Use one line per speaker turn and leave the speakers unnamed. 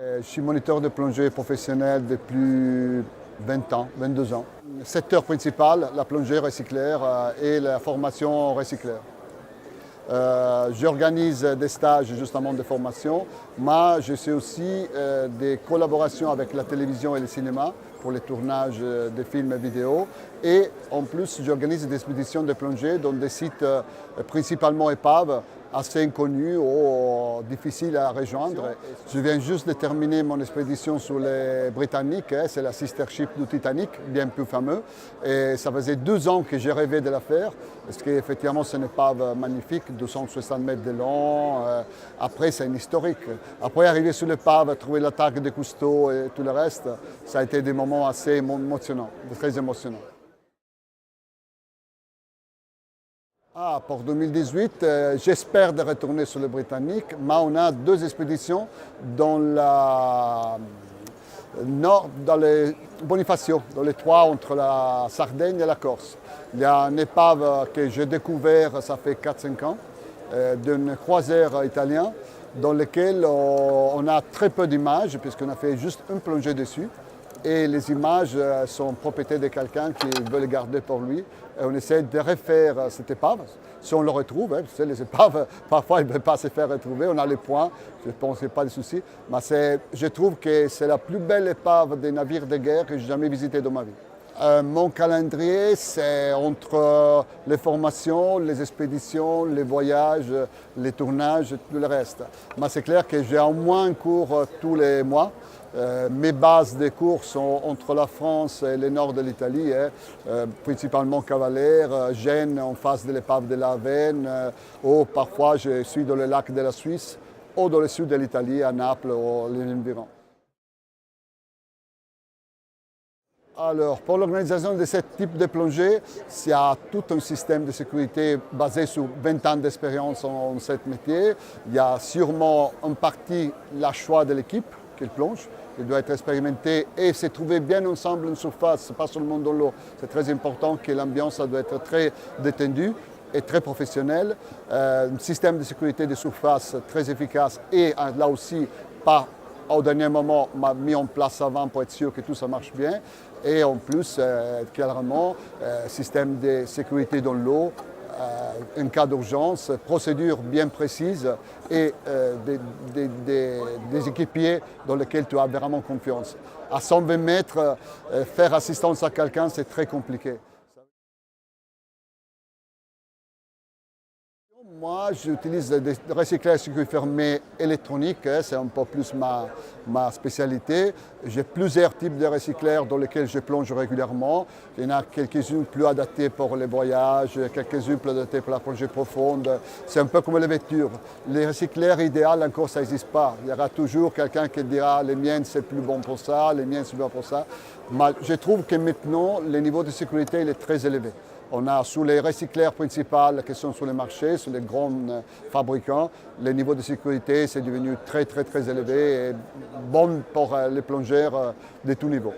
Je suis moniteur de plongée professionnel depuis 20 ans, 22 ans. Le secteur principal, la plongée recyclaire et la formation recyclaire. J'organise des stages justement de formation, mais je fais aussi des collaborations avec la télévision et le cinéma pour les tournages de films et vidéos. Et en plus, j'organise des expéditions de plongée dans des sites principalement épaves, assez inconnus ou difficiles à rejoindre. Je viens juste de terminer mon expédition sur les Britanniques, c'est la sister ship du Titanic, bien plus fameux. Et ça faisait 2 ans que j'ai rêvé de la faire, parce qu'effectivement c'est une épave magnifique, 260 mètres de long. Après c'est une historique. Après arriver sur l'épave, trouver l'attaque des Cousteau et tout le reste, ça a été des moments assez émotionnants, très émotionnants. Pour 2018, j'espère de retourner sur le Britannique, mais on a 2 expéditions dans la nord, dans les Bonifacio, dans les 3 entre la Sardaigne et la Corse. Il y a une épave que j'ai découverte, ça fait 4-5 ans, d'une croisière italienne, dans laquelle on a très peu d'images, puisqu'on a fait juste une plongée dessus. Et les images sont propriété de quelqu'un qui veut les garder pour lui. Et on essaie de refaire cette épave, si on le retrouve. Les épaves, parfois, ils ne peuvent pas se faire retrouver. On a les points, je pense qu'il n'y a pas de souci. Mais je trouve que c'est la plus belle épave des navires de guerre que j'ai jamais visité dans ma vie. Mon calendrier, c'est entre les formations, les expéditions, les voyages, les tournages et tout le reste. Mais c'est clair que j'ai au moins un cours tous les mois. Mes bases de cours sont entre la France et le nord de l'Italie, principalement Cavalère, Gênes en face de l'épave de la Veine, ou parfois je suis dans le lac de la Suisse, ou dans le sud de l'Italie, à Naples ou les environs. Alors, pour l'organisation de ce type de plongée, il y a tout un système de sécurité basé sur 20 ans d'expérience en ce métier. Il y a sûrement en partie le choix de l'équipe qui plonge. Il doit être expérimenté et se trouver bien ensemble en surface, pas seulement dans l'eau. C'est très important que l'ambiance doit être très détendue et très professionnelle. Un système de sécurité de surface très efficace et là aussi pas au dernier moment mis en place avant pour être sûr que tout ça marche bien. Et en plus, clairement, système de sécurité dans l'eau, en cas d'urgence, procédures bien précises et des équipiers dans lesquels tu as vraiment confiance. À 120 mètres, faire assistance à quelqu'un, c'est très compliqué. Moi, j'utilise des recyclages circuit fermé électroniques, c'est un peu plus ma spécialité. J'ai plusieurs types de recycleurs dans lesquels je plonge régulièrement. Il y en a quelques-unes plus adaptées pour les voyages, quelques-unes plus adaptées pour la plongée profonde. C'est un peu comme les voitures. Les recycleurs idéaux, encore, ça n'existe pas. Il y aura toujours quelqu'un qui dira « les miennes, c'est plus bon pour ça, les miennes, c'est plus bon pour ça ». Mais je trouve que maintenant, le niveau de sécurité il est très élevé. On a sous les recycleurs principaux qui sont sur les marchés, sur les grands fabricants, le niveau de sécurité c'est devenu très élevé et bon pour les plongeurs de tout niveau.